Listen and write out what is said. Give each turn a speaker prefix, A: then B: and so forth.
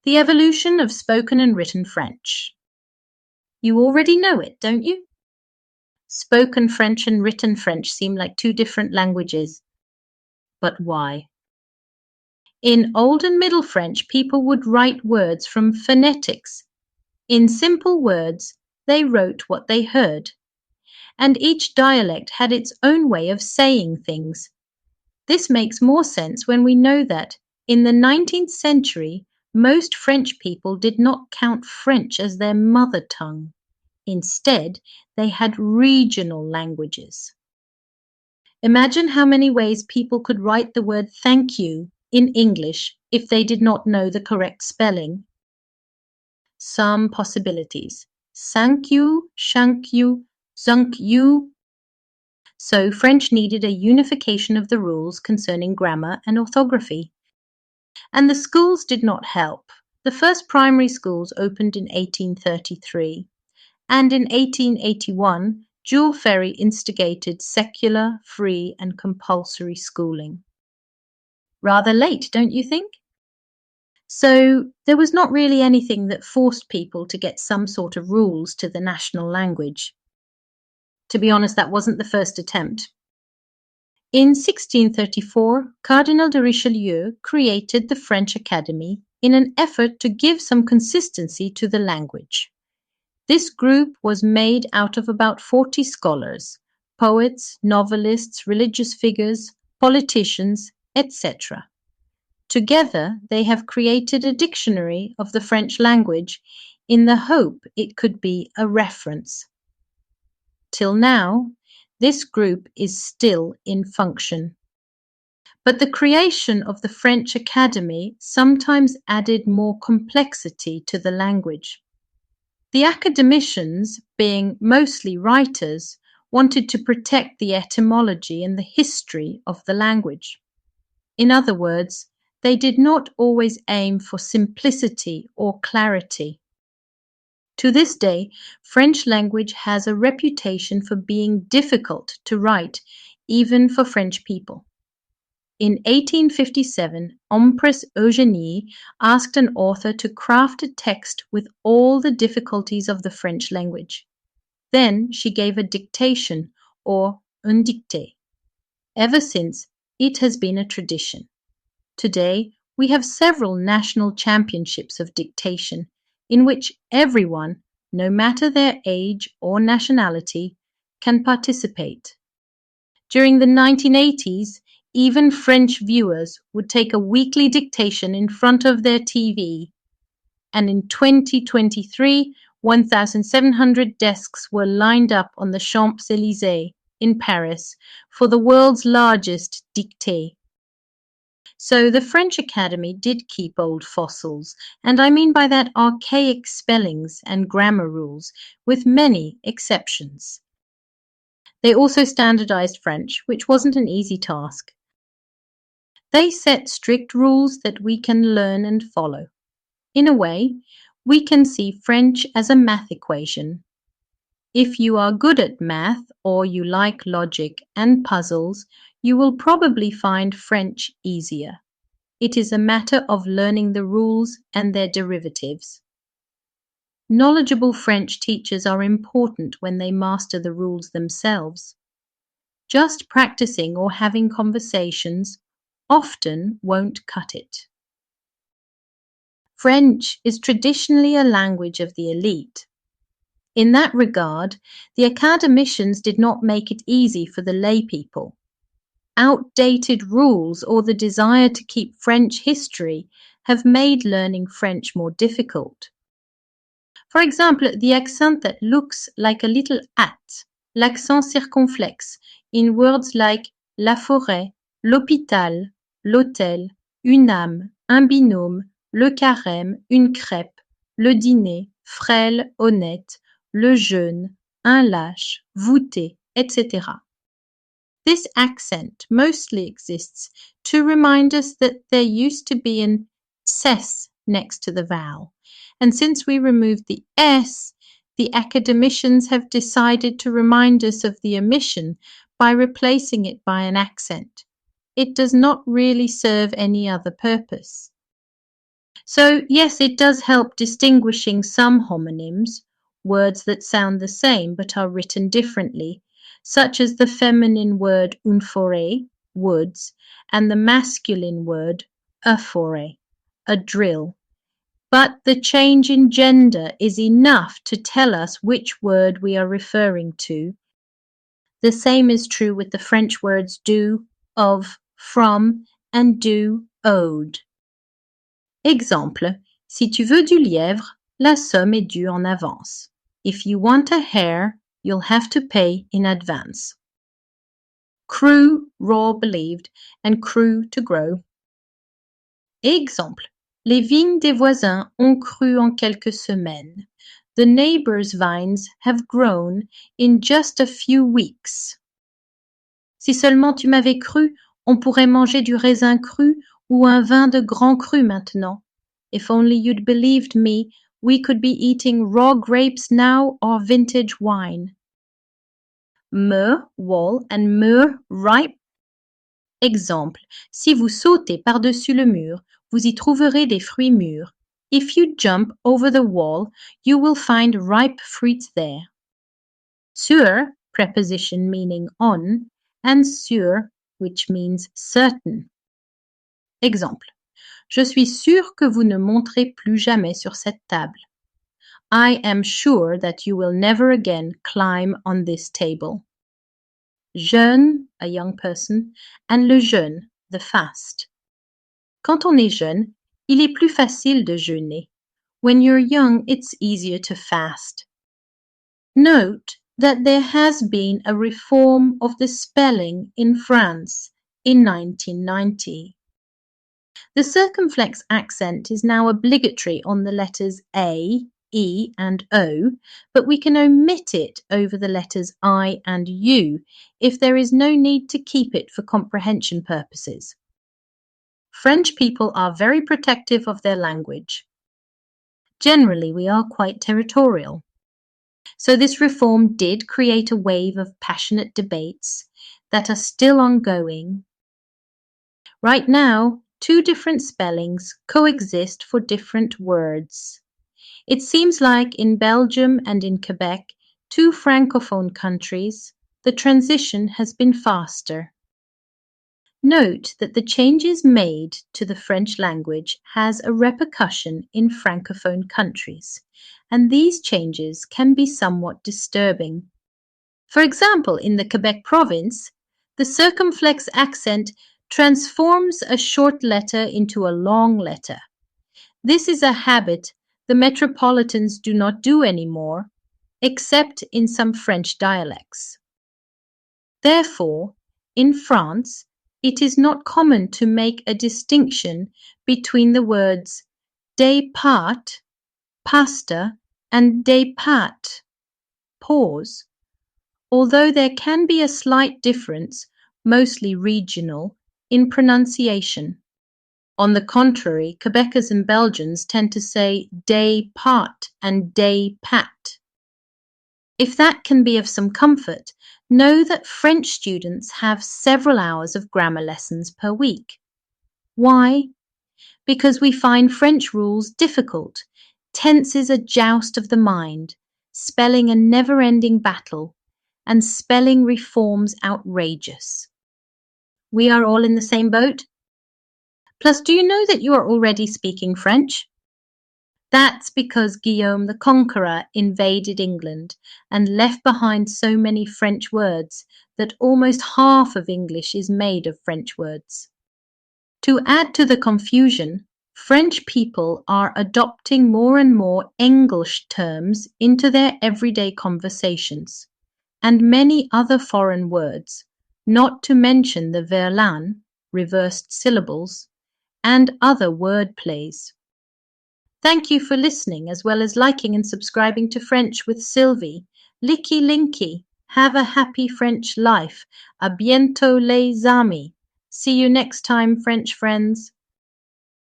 A: The evolution of spoken and written French. You already know it, don't you? Spoken French and written French seem like two different languages. But why? In Old and Middle French, people would write words from phonetics. In simple words, they wrote what they heard. And each dialect had its own way of saying things. This makes more sense when we know that, in the 19th century, most French people did not count French as their mother tongue. Instead, they had regional languages. Imagine how many ways people could write the word thank you in English if they did not know the correct spelling. Some possibilities. Thank you, shank you, zunk you. So French needed a unification of the rules concerning grammar and orthography. And the schools did not help. The first primary schools opened in 1833, and in 1881, Jules Ferry instigated secular, free, and compulsory schooling. Rather late, don't you think? So there was not really anything that forced people to get some sort of rules to the national language. To be honest, that wasn't the first attempt. In 1634, Cardinal de Richelieu created the French Academy in an effort to give some consistency to the language. This group was made out of about 40 scholars, poets, novelists, religious figures, politicians, etc. Together, they have created a dictionary of the French language in the hope it could be a reference. Till now, this group is still in function. But the creation of the French Academy sometimes added more complexity to the language. The academicians, being mostly writers, wanted to protect the etymology and the history of the language. In other words, they did not always aim for simplicity or clarity. To this day, French language has a reputation for being difficult to write, even for French people. In 1857, Empress Eugénie asked an author to craft a text with all the difficulties of the French language. Then she gave a dictation, or un dicté. Ever since, it has been a tradition. Today, we have several national championships of dictation, in which everyone, no matter their age or nationality, can participate. During the 1980s, even French viewers would take a weekly dictation in front of their TV. And in 2023, 1,700 desks were lined up on the Champs-Élysées in Paris for the world's largest dictée. So the French Academy did keep old fossils, and I mean by that archaic spellings and grammar rules, with many exceptions. They also standardized French, which wasn't an easy task. They set strict rules that we can learn and follow. In a way, we can see French as a math equation. If you are good at math or you like logic and puzzles, you will probably find French easier. It is a matter of learning the rules and their derivatives. Knowledgeable French teachers are important when they master the rules themselves. Just practicing or having conversations often won't cut it. French is traditionally a language of the elite. In that regard, the academicians did not make it easy for the lay people. Outdated rules or the desire to keep French history have made learning French more difficult. For example, the accent that looks like a little at, l'accent circonflexe, in words like la forêt, l'hôpital, l'hôtel, une âme, un binôme, le carême, une crêpe, le dîner, frêle, honnête, le jeûne, un lâche, voûté, etc. This accent mostly exists to remind us that there used to be an cess next to the vowel, and since we removed the s, the academicians have decided to remind us of the omission by replacing it by an accent. It does not really serve any other purpose. So, yes, it does help distinguishing some homonyms, words that sound the same but are written differently, such as the feminine word une forêt, woods, and the masculine word a forêt, a drill. But the change in gender is enough to tell us which word we are referring to. The same is true with the French words du, of, from, and du, ode. Exemple, si tu veux du lièvre, la somme est due en avance. If you want a hare, you'll have to pay in advance. Cru, raw, believed, and cru, to grow. Exemple, les vignes des voisins ont cru en quelques semaines. The neighbors' vines have grown in just a few weeks. Si seulement tu m'avais cru, on pourrait manger du raisin cru ou un vin de grand cru maintenant. If only you'd believed me, we could be eating raw grapes now or vintage wine. Mûr, wall, and mûr, ripe. Exemple, si vous sautez par-dessus le mur, vous y trouverez des fruits mûrs. If you jump over the wall, you will find ripe fruits there. Sur, preposition meaning on, and sûr, which means certain. Exemple, je suis sûr que vous ne monterez plus jamais sur cette table. I am sure that you will never again climb on this table. Jeûne, a young person, and le jeûne, the fast. Quand on est jeune, il est plus facile de jeûner. When you're young, it's easier to fast. Note that there has been a reform of the spelling in France in 1990. The circumflex accent is now obligatory on the letters A, E, and O, but we can omit it over the letters I and U if there is no need to keep it for comprehension purposes. French people are very protective of their language. Generally, we are quite territorial. So this reform did create a wave of passionate debates that are still ongoing. Right now, two different spellings coexist for different words. It seems like in Belgium and in Quebec, two francophone countries, the transition has been faster. Note that the changes made to the French language has a repercussion in francophone countries, and these changes can be somewhat disturbing. For example, in the Quebec province, the circumflex accent transforms a short letter into a long letter. This is a habit the metropolitans do not do anymore, except in some French dialects. Therefore, in France, it is not common to make a distinction between the words des pâtes, pasta, and des pâtes, pause, although there can be a slight difference, mostly regional, in pronunciation. On the contrary, Quebecers and Belgians tend to say des pâtes and des pâtes. If that can be of some comfort, know that French students have several hours of grammar lessons per week. Why? Because we find French rules difficult, tenses a joust of the mind, spelling a never-ending battle, and spelling reforms outrageous. We are all in the same boat? Plus, do you know that you are already speaking French? That's because Guillaume the Conqueror invaded England and left behind so many French words that almost half of English is made of French words. To add to the confusion, French people are adopting more and more English terms into their everyday conversations, and many other foreign words, not to mention the verlan, reversed syllables, and other word plays. Thank you for listening, as well as liking and subscribing to French with Sylvie. Licky linky. Have a happy French life. À bientôt les amis. See you next time, French friends.